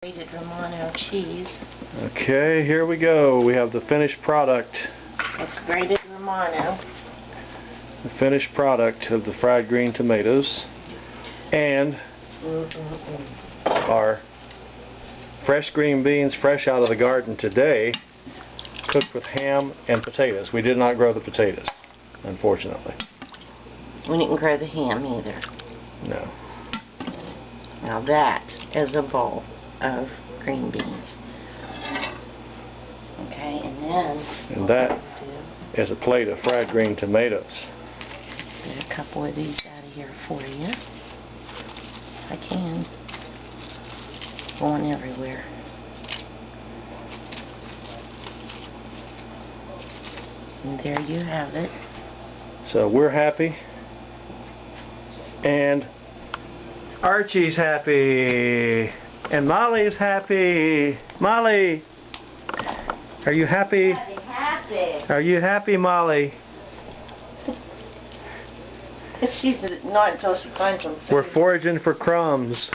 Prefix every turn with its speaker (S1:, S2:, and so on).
S1: Grated Romano cheese.
S2: Okay, here we go. We have the finished product.
S1: It's grated Romano.
S2: The finished product of the fried green tomatoes. And our fresh green beans, fresh out of the garden today, cooked with ham and potatoes. We did not grow the potatoes, unfortunately.
S1: We didn't grow the ham either.
S2: No.
S1: Now that is a bowl of green beans. Okay,
S2: And that is a plate of fried green tomatoes.
S1: Get a couple of these out of here for you. If I can. Going everywhere. And there you have it.
S2: So we're happy. And Archie's happy. And Molly's happy. Molly! Are you happy?
S1: Happy.
S2: Are you happy, Molly?
S1: She's not until she finds some food.
S2: We're foraging for crumbs.